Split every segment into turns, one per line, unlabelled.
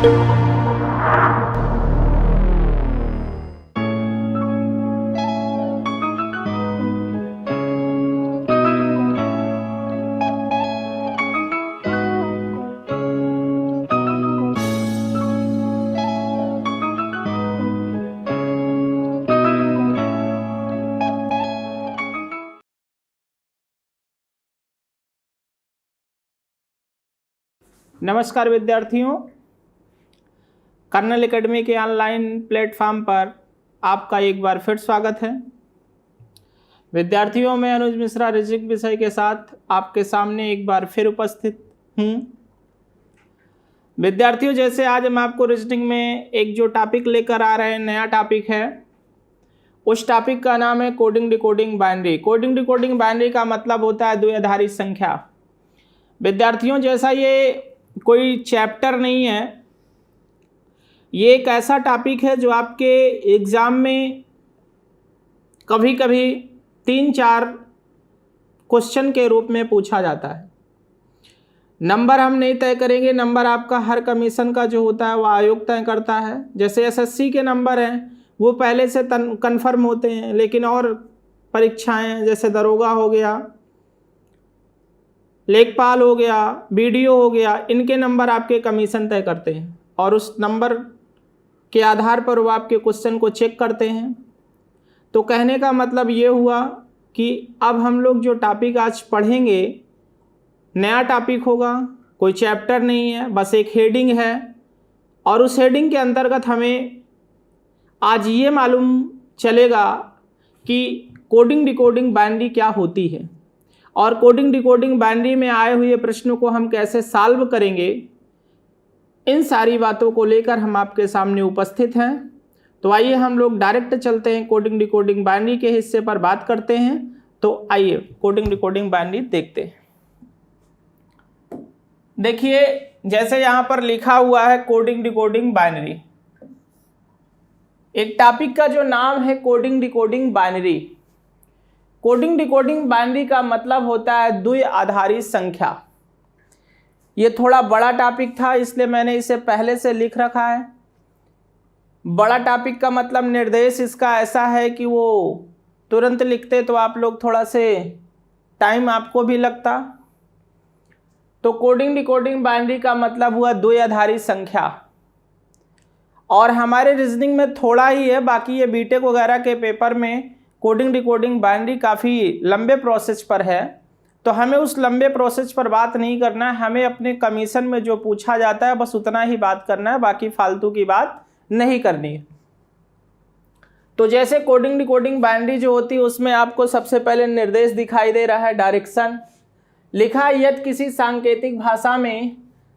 नमस्कार विद्यार्थियों, colonel academy के ऑनलाइन प्लेटफॉर्म पर आपका एक बार फिर स्वागत है। विद्यार्थियों, मैं अनुज मिश्रा रीजनिंग विषय के साथ आपके सामने एक बार फिर उपस्थित हूँ। विद्यार्थियों, जैसे आज हम आपको रीजनिंग में एक जो टॉपिक लेकर आ रहे हैं, नया टॉपिक है, उस टॉपिक का नाम है coding decoding binary. Coding decoding binary का मतलब होता है द्विआधारी संख्या। विद्यार्थियों, जैसा ये कोई चैप्टर नहीं है, ये एक ऐसा टॉपिक है जो आपके एग्ज़ाम में कभी कभी 3-4 क्वेश्चन के रूप में पूछा जाता है। नंबर हम नहीं तय करेंगे, नंबर आपका हर कमीशन का जो होता है वो आयोग तय करता है। जैसे एसएससी के नंबर हैं वो पहले से कन्फर्म होते हैं, लेकिन और परीक्षाएं जैसे दरोगा हो गया, लेखपाल हो गया, बीडीओ हो गया, इनके नंबर आपके कमीशन तय करते हैं और उस नंबर के आधार पर वो आपके क्वेश्चन को चेक करते हैं। तो कहने का मतलब ये हुआ कि अब हम लोग जो टॉपिक आज पढ़ेंगे नया टॉपिक होगा, कोई चैप्टर नहीं है, बस एक हेडिंग है और उस हेडिंग के अंतर्गत हमें आज ये मालूम चलेगा कि कोडिंग डिकोडिंग बाइनरी क्या होती है और कोडिंग डिकोडिंग बाइनरी में आए हुए प्रश्नों को हम कैसे सॉल्व करेंगे। इन सारी बातों को लेकर हम आपके सामने उपस्थित हैं। तो आइए हम लोग डायरेक्ट चलते हैं, कोडिंग डिकोडिंग बाइनरी के हिस्से पर बात करते हैं। तो आइए कोडिंग डिकोडिंग बाइनरी देखते हैं। देखिए, जैसे यहाँ पर लिखा हुआ है कोडिंग डिकोडिंग बाइनरी, एक टॉपिक का जो नाम है coding decoding binary. Coding decoding binary का मतलब होता है द्विआधारी संख्या। ये थोड़ा बड़ा टॉपिक था, इसलिए मैंने इसे पहले से लिख रखा है। बड़ा टॉपिक का मतलब निर्देश इसका ऐसा है कि वो तुरंत लिखते तो आप लोग थोड़ा से टाइम आपको भी लगता। तो कोडिंग डिकोडिंग बाइनरी का मतलब हुआ द्विआधारी संख्या, और हमारे रीजनिंग में थोड़ा ही है, बाकी ये बीटेक वगैरह के पेपर में कोडिंग डिकोडिंग बाइनरी काफ़ी लंबे प्रोसेस पर है। तो हमें उस लंबे प्रोसेस पर बात नहीं करना है, हमें अपने कमीशन में जो पूछा जाता है बस उतना ही बात करना है, बाकी फालतू की बात नहीं करनी है। तो जैसे कोडिंग डिकोडिंग बाइनरी जो होती है उसमें आपको सबसे पहले निर्देश दिखाई दे रहा है, डायरेक्शन लिखा है। यदि किसी सांकेतिक भाषा में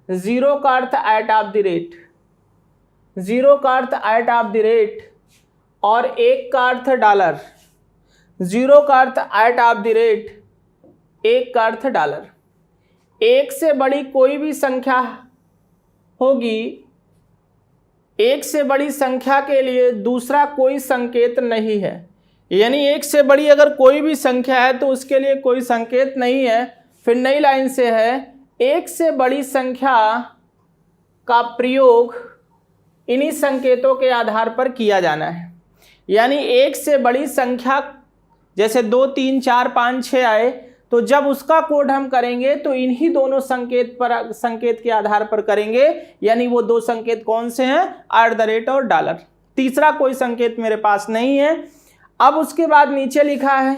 जीरो का अर्थ at of the rate, zero का अर्थ एट ऑफ द रेट और एक का अर्थ डॉलर, जीरो का अर्थ एट ऑफ द रेट, एक का अर्थ डॉलर। एक से बड़ी कोई भी संख्या होगी, एक से बड़ी संख्या के लिए दूसरा कोई संकेत नहीं है। यानी एक से बड़ी अगर कोई भी संख्या है तो उसके लिए कोई संकेत नहीं है। फिर नई लाइन से है, एक से बड़ी संख्या का प्रयोग इन्हीं संकेतों के आधार पर किया जाना है। यानी एक से बड़ी संख्या जैसे 2, 3, 4, 5, 6 आए तो जब उसका कोड हम करेंगे तो इन्हीं दोनों संकेत के आधार पर करेंगे। यानी वो दो संकेत कौन से हैं? @ और डॉलर। तीसरा कोई संकेत मेरे पास नहीं है। अब उसके बाद नीचे लिखा है,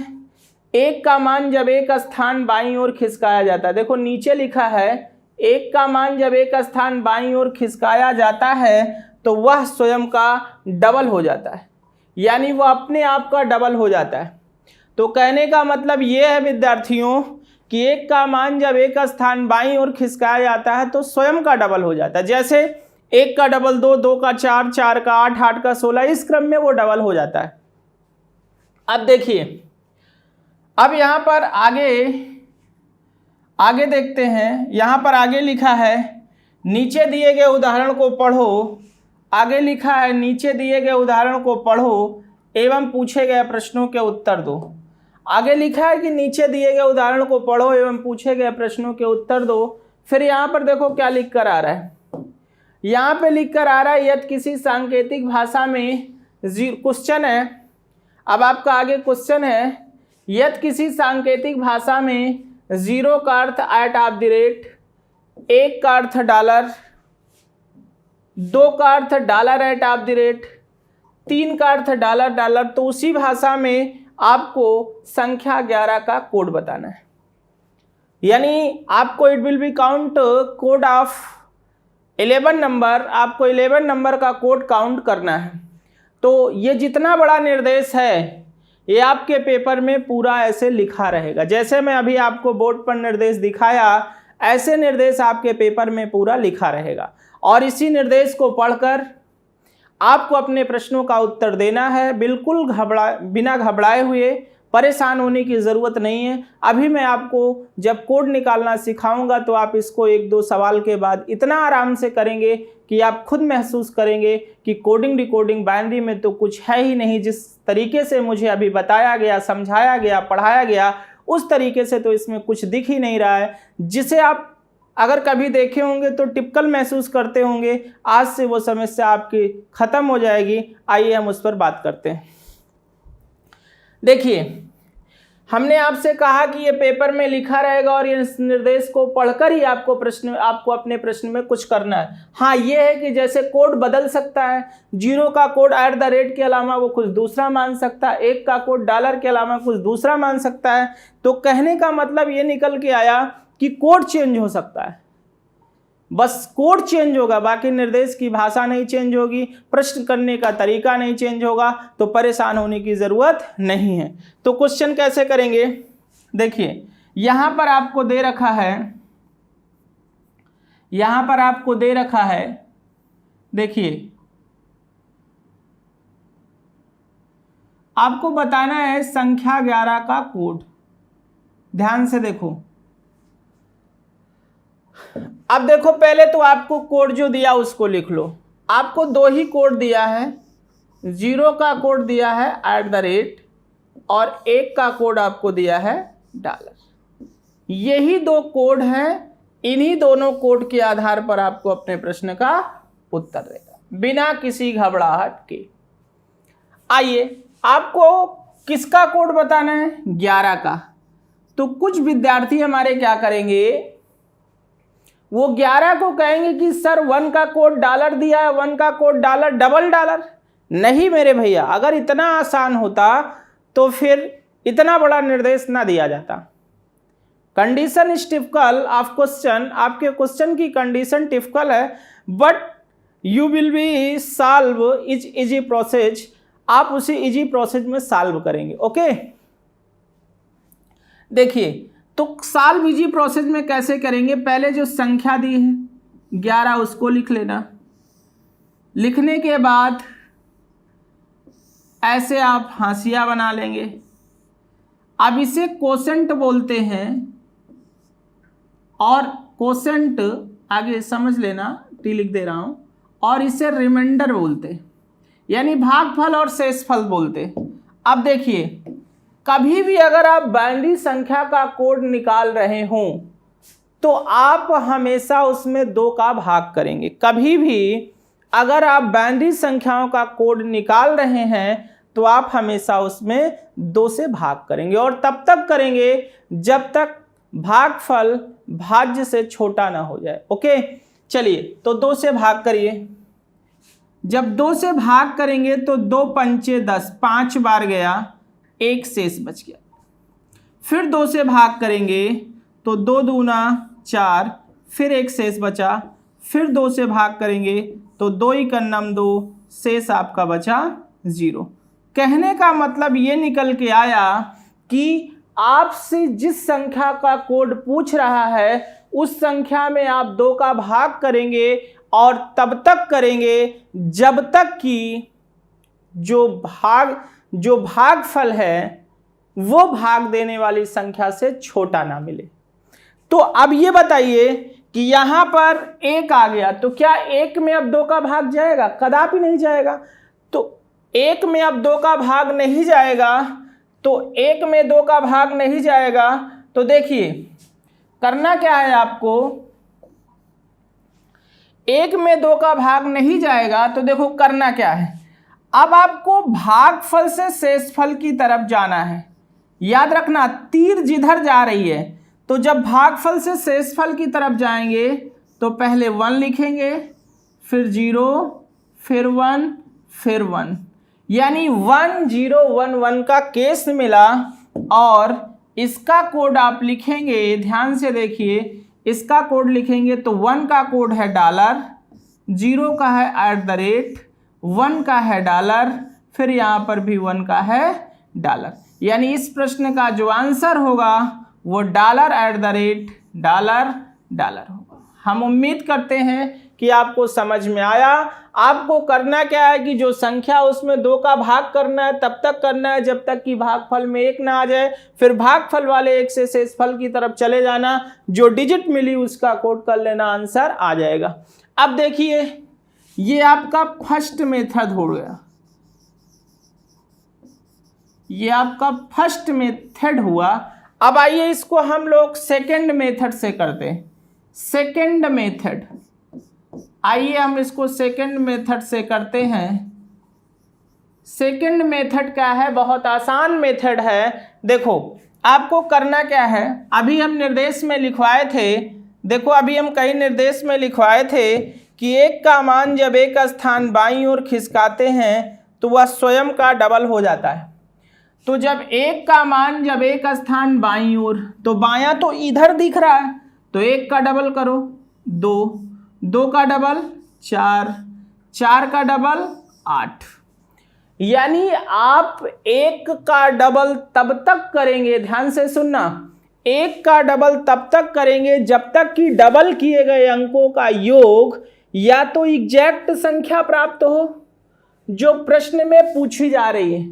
एक का मान जब एक स्थान बाईं ओर खिसकाया जाता है। देखो नीचे लिखा है, एक का मान जब एक स्थान बाईं ओर खिसकाया जाता है तो वह स्वयं का डबल हो जाता है, यानी वह अपने आप का डबल हो जाता है। तो कहने का मतलब ये है विद्यार्थियों कि एक का मान जब एक स्थान बाईं ओर खिसकाया जाता है तो स्वयं का डबल हो जाता है। जैसे एक का डबल 2, 2 का 4, 4 का 8, 8 का 16, इस क्रम में वो डबल हो जाता है। अब देखिए, अब यहाँ पर आगे देखते हैं। यहाँ पर आगे लिखा है, नीचे दिए गए उदाहरण को पढ़ो। आगे लिखा है, नीचे दिए गए उदाहरण को पढ़ो एवं पूछे गए प्रश्नों के उत्तर दो। आगे लिखा है कि नीचे दिए गए उदाहरण को पढ़ो एवं पूछे गए प्रश्नों के उत्तर दो। फिर यहाँ पर देखो क्या लिख कर आ रहा है, यहाँ पे लिख कर आ रहा है यदि किसी सांकेतिक भाषा में क्वेश्चन है। अब आपका आगे क्वेश्चन है, यदि किसी सांकेतिक भाषा में 0 का अर्थ @, 1 का अर्थ $, 2 का अर्थ $@, 3 का अर्थ $, तो उसी भाषा में आपको संख्या 11 का कोड बताना है। यानी आपको it will be count code of 11 number, आपको 11 नंबर का कोड काउंट करना है। तो ये जितना बड़ा निर्देश है ये आपके पेपर में पूरा ऐसे लिखा रहेगा। जैसे मैं अभी आपको बोर्ड पर निर्देश दिखाया, ऐसे निर्देश आपके पेपर में पूरा लिखा रहेगा और इसी निर्देश को पढ़कर आपको अपने प्रश्नों का उत्तर देना है। बिल्कुल बिना घबराए हुए, परेशान होने की ज़रूरत नहीं है। अभी मैं आपको जब कोड निकालना सिखाऊंगा तो आप इसको 1-2 सवाल के बाद इतना आराम से करेंगे कि आप खुद महसूस करेंगे कि कोडिंग डिकोडिंग बाइनरी में तो कुछ है ही नहीं। जिस तरीके से मुझे अभी बताया गया, समझाया गया, पढ़ाया गया, उस तरीके से तो इसमें कुछ दिख ही नहीं रहा है, जिसे आप अगर कभी देखे होंगे तो टिपिकल महसूस करते होंगे। आज से वो समस्या आपकी ख़त्म हो जाएगी। आइए हम उस पर बात करते हैं। देखिए, हमने आपसे कहा कि ये पेपर में लिखा रहेगा और इस निर्देश को पढ़कर ही आपको अपने प्रश्न में कुछ करना है। हाँ, ये है कि जैसे कोड बदल सकता है। 0 का कोड @ के अलावा वो कुछ दूसरा मान सकता है, 1 का कोड $, के अलावा कुछ दूसरा मान सकता है। तो कहने का मतलब ये निकल के आया कि कोड चेंज हो सकता है, बस कोड चेंज होगा, बाकी निर्देश की भाषा नहीं चेंज होगी, प्रश्न करने का तरीका नहीं चेंज होगा। तो परेशान होने की ज़रूरत नहीं है। तो क्वेश्चन कैसे करेंगे, देखिए यहाँ पर आपको दे रखा है, यहाँ पर आपको दे रखा है, देखिए आपको बताना है संख्या 11 का कोड। ध्यान से देखो, अब देखो पहले तो आपको कोड जो दिया उसको लिख लो। आपको 2 ही कोड दिया है, 0 का कोड दिया है @ और 1 का कोड आपको दिया है $। यही 2 कोड हैं, इन्हीं दोनों कोड के आधार पर आपको अपने प्रश्न का उत्तर देगा बिना किसी घबराहट के। आइए, आपको किसका कोड बताना है, 11 का। तो कुछ विद्यार्थी हमारे क्या करेंगे, वो 11 को कहेंगे कि सर 1 का कोड $, दिया है, 1 का कोड $, नहीं मेरे भैया, अगर इतना आसान होता तो फिर इतना बड़ा निर्देश ना दिया जाता। Condition is typical of question, आपके क्वेश्चन की कंडीशन टिपिकल है, but you will be solve easy process, आप उसी इजी प्रोसेस में सॉल्व करेंगे। ओके, देखिए तो सॉल्व इजी प्रोसेस में कैसे करेंगे, पहले जो संख्या दी है 11 उसको लिख लेना। लिखने के बाद ऐसे आप हाशिया बना लेंगे। अब इसे कोसेंट बोलते हैं और कोसेंट आगे समझ लेना, टी लिख दे रहा हूं, और इसे रिमाइंडर बोलते हैं, यानी भागफल और शेषफल बोलते। अब देखिए, कभी भी अगर आप बाइनरी संख्या का कोड निकाल रहे हों तो आप हमेशा उसमें 2 का भाग करेंगे। कभी भी अगर आप बाइनरी संख्याओं का कोड निकाल रहे हैं तो आप हमेशा उसमें 2 से भाग करेंगे, और तब तक करेंगे जब तक भागफल भाज्य से छोटा ना हो जाए। ओके, चलिए तो 2 से भाग करिए। जब 2 से भाग करेंगे तो 2 पंचे 10, 5 बार गया, 1 शेष बच गया। फिर 2 से भाग करेंगे तो 2 दूना 4, फिर 1 शेष बचा। फिर 2 से भाग करेंगे तो 2 × 2, शेष आपका बचा 0। कहने का मतलब ये निकल के आया कि आपसे जिस संख्या का कोड पूछ रहा है उस संख्या में आप 2 का भाग करेंगे, और तब तक करेंगे जब तक कि जो भागफल है वो भाग देने वाली संख्या से छोटा ना मिले। तो अब ये बताइए कि यहां पर 1 आ गया, तो क्या 1 में अब 2 का भाग जाएगा? कदापि नहीं जाएगा। तो 1 में अब 2 का भाग नहीं जाएगा, तो 1 में 2 का भाग नहीं जाएगा। तो देखिए करना क्या है आपको, 1 में 2 का भाग नहीं जाएगा तो देखो करना क्या है, अब आपको भागफल से शेषफल की तरफ जाना है। याद रखना तीर जिधर जा रही है, तो जब भागफल से शेषफल की तरफ जाएंगे तो पहले 1 लिखेंगे, फिर 0, फिर 1, फिर 1, यानी 1 0 1 1 का केस मिला। और इसका कोड आप लिखेंगे, ध्यान से देखिए, इसका कोड लिखेंगे तो 1 का कोड है $, 0 का है @ 1 का है $, फिर यहाँ पर भी 1 का है $। यानी इस प्रश्न का जो आंसर होगा वो $@ होगा। हम उम्मीद करते हैं कि आपको समझ में आया। आपको करना क्या है कि जो संख्या उसमें 2 का भाग करना है, तब तक करना है जब तक कि भागफल में 1 ना आ जाए, फिर भागफल वाले 1 से शेषफल की तरफ चले जाना, जो डिजिट मिली उसका कोड कर लेना, आंसर आ जाएगा। अब देखिए ये आपका फर्स्ट मेथड हो गया, ये आपका फर्स्ट मेथड हुआ। अब आइए इसको हम लोग सेकंड मेथड से करते हैं। सेकंड मेथड, आइए हम इसको सेकंड मेथड से करते हैं। सेकंड मेथड क्या है, बहुत आसान मेथड है। देखो आपको करना क्या है, अभी हम निर्देश में लिखवाए थे, देखो अभी हम कई निर्देश में लिखवाए थे कि 1 का मान जब एक स्थान बाईं ओर खिसकाते हैं तो वह स्वयं का डबल हो जाता है। तो जब 1 का मान जब एक स्थान बाईं ओर, तो बायां तो इधर दिख रहा है, तो 1 का डबल करो 2, 2 का डबल 4, 4 का डबल 8। यानी आप 1 का डबल तब तक करेंगे, ध्यान से सुनना, 1 का डबल तब तक करेंगे जब तक कि डबल किए गए अंकों का योग या तो एग्जैक्ट संख्या प्राप्त हो जो प्रश्न में पूछी जा रही है।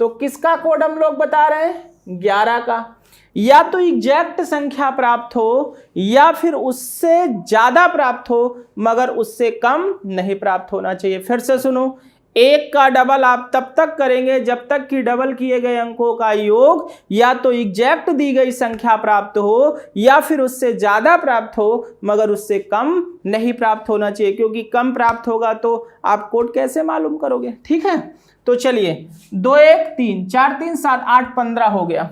तो किसका कोड हम लोग बता रहे हैं, 11 का, या तो एग्जैक्ट संख्या प्राप्त हो या फिर उससे ज्यादा प्राप्त हो मगर उससे कम नहीं प्राप्त होना चाहिए। फिर से सुनो, 1 का डबल आप तब तक करेंगे जब तक कि डबल किए गए अंकों का योग या तो एग्जैक्ट दी गई संख्या प्राप्त हो या फिर उससे ज्यादा प्राप्त हो मगर उससे कम नहीं प्राप्त होना चाहिए, क्योंकि कम प्राप्त होगा तो आप कोड कैसे मालूम करोगे। ठीक है, तो चलिए 2 1 3 4 3 7 8 15 हो गया।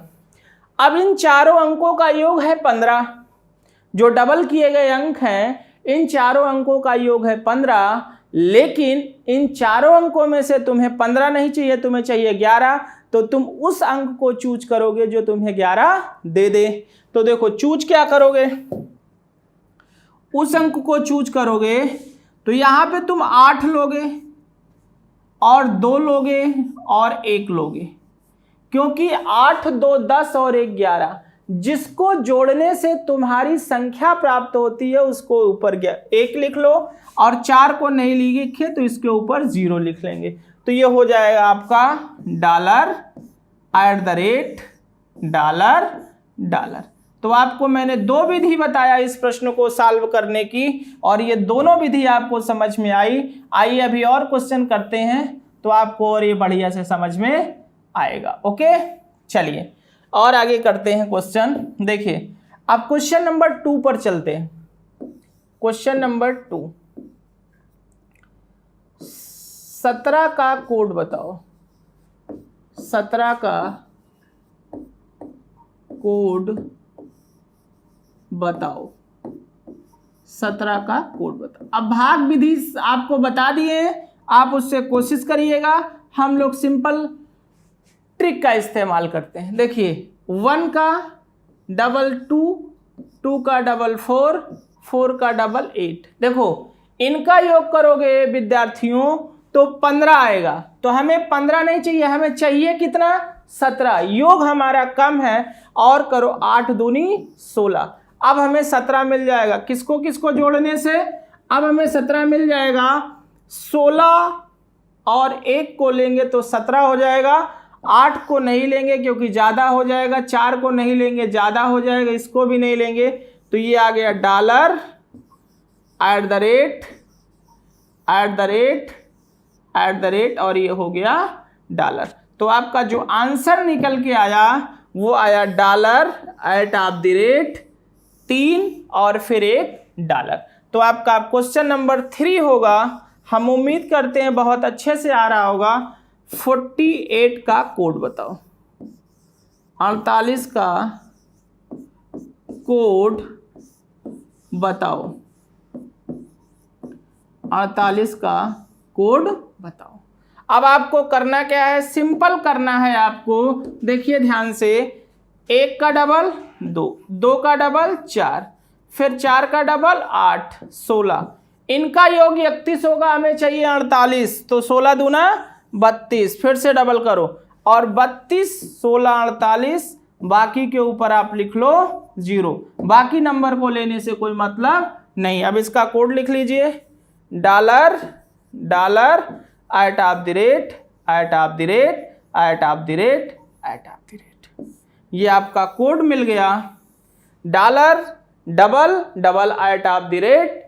अब इन चारों अंकों का योग है 15, जो डबल किए गए अंक हैं इन चारों अंकों का योग है 15, लेकिन इन चारों अंकों में से तुम्हें 15 नहीं चाहिए, तुम्हें चाहिए 11, तो तुम उस अंक को चूज करोगे जो तुम्हें 11 दे दे। तो देखो चूज क्या करोगे, उस अंक को चूज करोगे तो यहां पे तुम 8 लोगे और 2 लोगे और 1 लोगे, क्योंकि 8 2 10 और 1 11, जिसको जोड़ने से तुम्हारी संख्या प्राप्त होती है उसको ऊपर 1 लिख लो और 4 को नहीं लिखे तो इसके ऊपर 0 लिख लेंगे। तो ये हो जाएगा आपका $$। तो आपको मैंने 2 विधि बताया इस प्रश्न को सॉल्व करने की और ये दोनों विधि आपको समझ में आई। आइए अभी और क्वेश्चन करते हैं तो आपको और ये बढ़िया से समझ में आएगा। ओके, चलिए और आगे करते हैं क्वेश्चन। देखिए अब क्वेश्चन नंबर 2 पर चलते हैं। क्वेश्चन नंबर 2, 17 का कोड बताओ, 17 का कोड बताओ, 17 का कोड बताओ। अब भाग विधि आपको बता दिए, आप उससे कोशिश करिएगा। हम लोग सिंपल ट्रिक का इस्तेमाल करते हैं। देखिए 1 का डबल 2, 2 का डबल 4, 4 का डबल 8। देखो इनका योग करोगे विद्यार्थियों तो 15 आएगा, तो हमें 15 नहीं चाहिए, हमें चाहिए कितना, 17। योग हमारा कम है और करो 8 दूनी 16। अब हमें 17 मिल जाएगा, किसको किसको जोड़ने से, अब हमें 17 मिल जाएगा। 16 और 1 को लेंगे तो 17 हो जाएगा, 8 को नहीं लेंगे क्योंकि ज़्यादा हो जाएगा, 4 को नहीं लेंगे ज़्यादा हो जाएगा, इसको भी नहीं लेंगे, तो ये आ गया $@@ और ये हो गया $। तो आपका जो आंसर निकल के आया वो आया $@3 और फिर $1। तो आपका क्वेश्चन नंबर 3 होगा, हम उम्मीद करते हैं बहुत अच्छे से आ रहा होगा। 48 का कोड बताओ, 48 का कोड बताओ, 48 का कोड बताओ। अब आपको करना क्या है, सिंपल करना है आपको। देखिए ध्यान से, 1 का डबल 2, 2 का डबल 4, फिर 4 का डबल 8, 16, इनका योग 31 होगा, हमें चाहिए 48, तो 16 दूना 32, फिर से डबल करो और 32, 16, 48, बाकी के ऊपर आप लिख लो 0, बाकी नंबर को लेने से कोई मतलब नहीं। अब इसका कोड लिख लीजिए, dollar dollar at of the rate at of the rate at of the rate at of the rate, ये आपका कोड मिल गया। Dollar double double at of the rate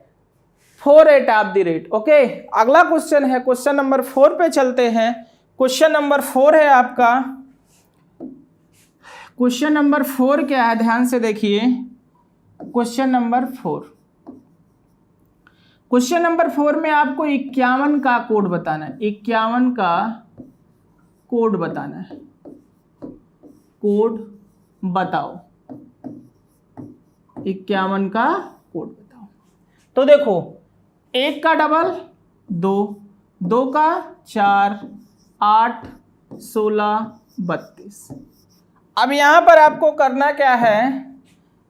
4 at of the rate. Okay, अगला question है, question number 4 पे चलते हैं। Question number 4 है आपका, क्वेश्चन नंबर 4 क्या है, ध्यान से देखिए। क्वेश्चन नंबर 4, क्वेश्चन नंबर 4 में आपको 51 का कोड बताना है, 51 का कोड बताना है। कोड बताओ, 51 का कोड बताओ। तो देखो, 1 का डबल 2, 2 का 4, 8, 16, 32। अब यहां पर आपको करना क्या है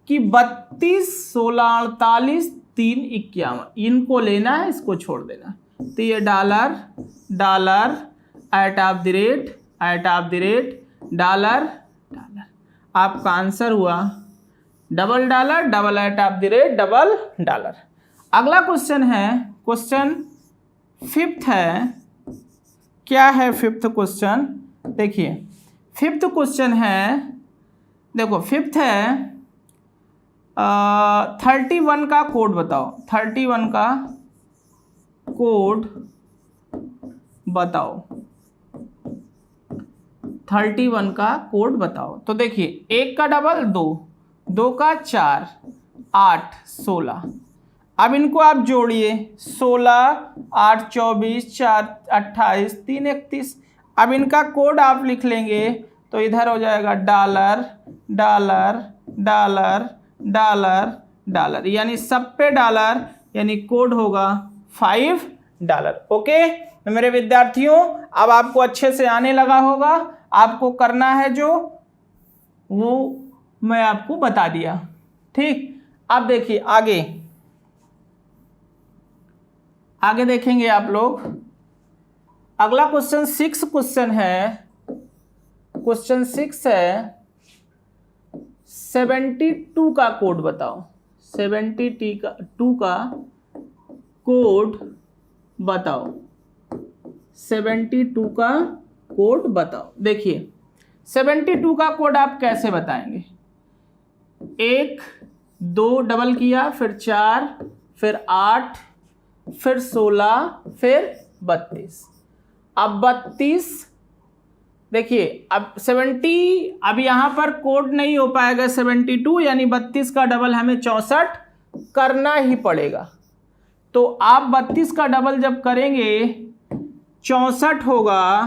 कि 32, 16, 48, 3, 51, इनको लेना है, इसको छोड़ देना। तो ये dollar dollar at of the rate at of the rate dollar dollar, आपका आंसर हुआ double dollar double at of the rate double dollar. अगला क्वेश्चन है, क्वेश्चन 5th है। क्या है 5th क्वेश्चन, देखिए 5th क्वेश्चन है, देखो 5th है 31 का कोड बताओ, 31 का कोड बताओ, 31 का कोड बताओ। तो देखिए, 1 का डबल 2, 2 का 4, 8, 16, अब इनको आप जोड़िए, 16, 8, 24, 4, 28, 3, 31। अब इनका कोड आप लिख लेंगे तो इधर हो जाएगा dollar dollar dollar dollar dollar, यानी सब पे डॉलर, यानी कोड होगा $5। ओके, तो मेरे विद्यार्थियों अब आपको अच्छे से आने लगा होगा। आपको करना है जो वो मैं आपको बता दिया, ठीक। अब देखिए आगे आगे देखेंगे आप लोग। अगला क्वेश्चन 6 क्वेश्चन है, क्वेश्चन 6 है 72 का कोड बताओ, 72 का कोड बताओ, 72 का कोड बताओ। देखिए 72 का कोड आप कैसे बताएंगे, 1, 2 डबल किया, फिर 4, फिर 8, फिर 16, फिर 32। अब 32, देखिए अब 70, अब यहाँ पर कोड नहीं हो पाएगा 72, यानी 32 का डबल हमें 64 करना ही पड़ेगा। तो आप 32 का डबल जब करेंगे 64 होगा,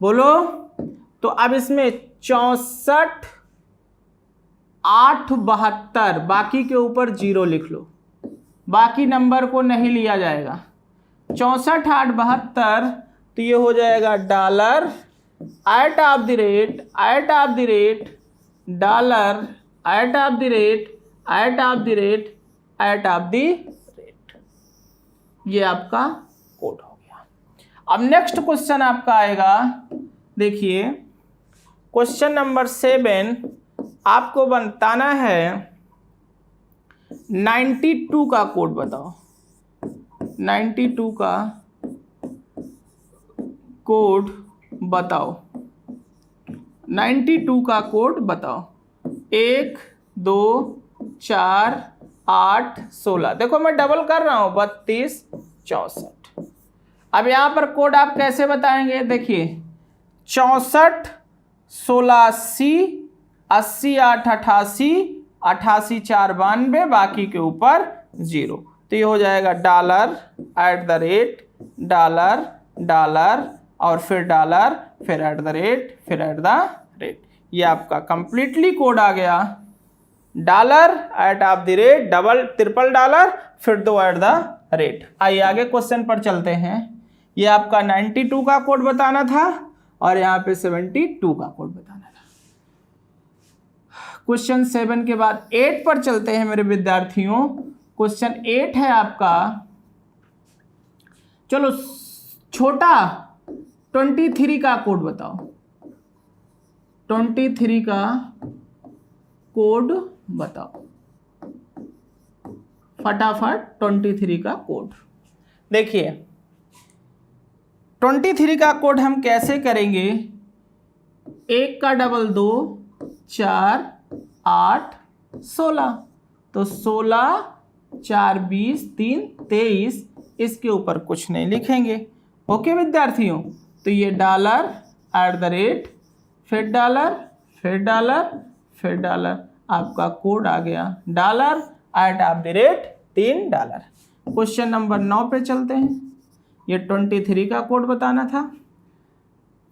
बोलो। तो अब इसमें 64, 8, 72, बाकी के ऊपर 0 लिख लो, बाकी नंबर को नहीं लिया जाएगा। 64, 8, 72, तो ये हो जाएगा dollar at of the rate at of the rate dollar at of the rate at of the rate at of the rate, ये आपका कोड हो गया। अब नेक्स्ट क्वेश्चन आपका आएगा, देखिए क्वेश्चन नंबर 7, आपको बताना है 92 का कोड बताओ, 92 का कोड बताओ, 92 का कोड बताओ। 1, 2, 4, 8, 16, देखो मैं डबल कर रहा हूँ, 32, 64। अब यहाँ पर कोड आप कैसे बताएंगे, देखिए 64, 16, 80, 80, 8, 88, 88, 4, 92, बाकी के ऊपर 0। तो तो ये हो जाएगा dollar at the rate dollar dollar और फिर डॉलर फिर एट द रेट फिर एट द रेट। ये आपका कंप्लीटली कोड आ गया। Dollar at of the rate double triple dollar फिर दो एट द रेट। आइए आगे क्वेश्चन पर चलते हैं। ये आपका 92 का कोड बताना था और यहाँ पे 72 का कोड बताना था। क्वेश्चन 7 के बाद 8 पर चलते हैं मेरे विद्यार्थियों। क्वेश्चन 8 है आपका, चलो छोटा 23 का कोड बताओ। 23 का कोड बताओ फटाफट। 23 का कोड देखिए, 23 का कोड हम कैसे करेंगे। 1 का डबल 2 4 8 16, तो 16 4 20 3 23, इसके ऊपर कुछ नहीं लिखेंगे। ओके विद्यार्थियों, तो ये डॉलर एट द रेट फिर डॉलर फिर डॉलर फिर डॉलर, आपका कोड आ गया dollar at of the rate $3। Question number 9 पे चलते हैं। ये 23 का कोड बताना था।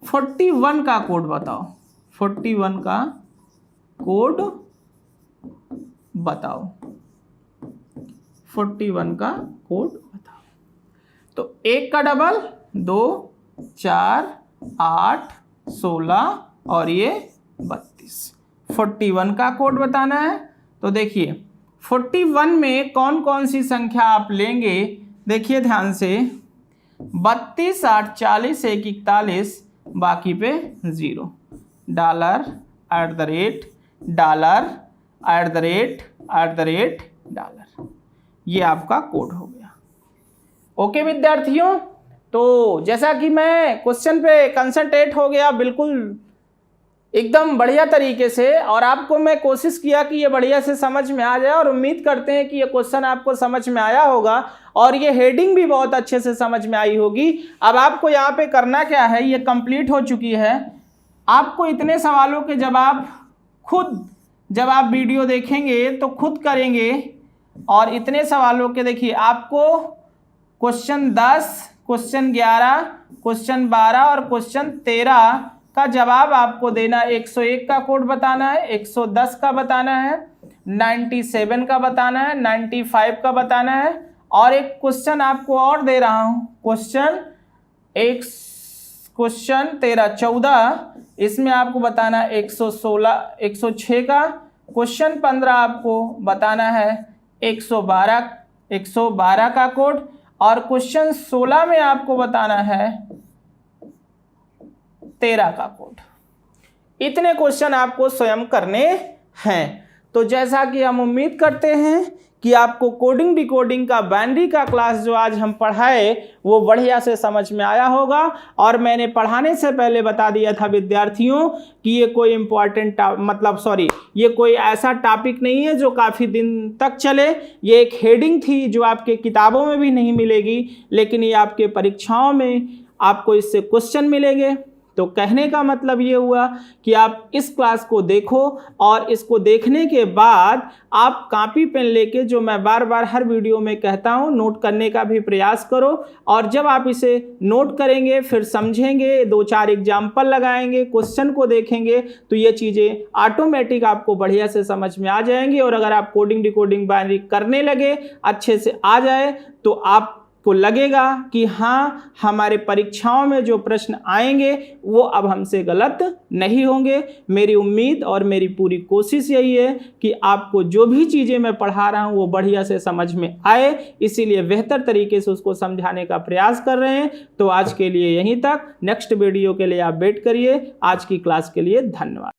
41 का कोड बताओ। 41 का कोड बताओ। 41 का कोड बताओ। तो 1 का डबल 2 4 8 16 और ये 32। 41 का कोड बताना है। तो देखिए 41 में कौन कौन सी संख्या आप लेंगे, देखिए ध्यान से। 32 8 40 1 41, बाकी पे 0। Dollar at the rate dollar at the rate dollar, ये आपका कोड हो गया। ओके विद्यार्थियों, तो जैसा कि मैं क्वेश्चन पे कंसंट्रेट हो गया बिल्कुल एकदम बढ़िया तरीके से, और आपको मैं कोशिश किया कि ये बढ़िया से समझ में आ जाए, और उम्मीद करते हैं कि ये क्वेश्चन आपको समझ में आया होगा और ये हेडिंग भी बहुत अच्छे से समझ में आई होगी। अब आपको यहाँ पे करना क्या है, ये कंप्लीट हो चुकी है। आपको इतने सवालों के जवाब खुद जब आप वीडियो देखेंगे तो खुद करेंगे, और इतने सवालों के देखिए आपको क्वेश्चन 10, क्वेश्चन 11, क्वेश्चन 12 और क्वेश्चन 13 का जवाब आपको देना। 101 का कोड बताना है, 110 का बताना है, 97 का बताना है, 95 का बताना है, और एक क्वेश्चन आपको और दे रहा हूँ, क्वेश्चन 13 14, इसमें आपको बताना है 116 106 का। क्वेश्चन 15 आपको बताना है 112 का कोड, और क्वेश्चन 16 में आपको बताना है 13 का कोड। इतने क्वेश्चन आपको स्वयं करने हैं। तो जैसा कि हम उम्मीद करते हैं कि आपको कोडिंग डिकोडिंग का बाइनरी का क्लास जो आज हम पढ़ाए वो बढ़िया से समझ में आया होगा, और मैंने पढ़ाने से पहले बता दिया था विद्यार्थियों कि ये कोई इम्पॉर्टेंट ये कोई ऐसा टॉपिक नहीं है जो काफ़ी दिन तक चले। ये एक हेडिंग थी जो आपके किताबों में भी नहीं मिलेगी, लेकिन ये आपके परीक्षाओं में आपको इससे क्वेश्चन मिलेंगे। तो कहने का मतलब ये हुआ कि आप इस क्लास को देखो, और इसको देखने के बाद आप कॉपी पेन लेके, जो मैं बार बार हर वीडियो में कहता हूँ, नोट करने का भी प्रयास करो। और जब आप इसे नोट करेंगे, फिर समझेंगे, 2-4 एग्जाम्पल लगाएंगे, क्वेश्चन को देखेंगे, तो ये चीज़ें ऑटोमेटिक आपको बढ़िया से समझ में आ जाएंगी। और अगर आप कोडिंग डिकोडिंग बाइनरी करने लगे, अच्छे से आ जाए, तो आप को लगेगा कि हाँ, हमारे परीक्षाओं में जो प्रश्न आएंगे वो अब हमसे गलत नहीं होंगे। मेरी उम्मीद और मेरी पूरी कोशिश यही है कि आपको जो भी चीज़ें मैं पढ़ा रहा हूँ वो बढ़िया से समझ में आए, इसीलिए बेहतर तरीके से उसको समझाने का प्रयास कर रहे हैं। तो आज के लिए यहीं तक, नेक्स्ट वीडियो के लिए आप वेट करिए। आज की क्लास के लिए धन्यवाद।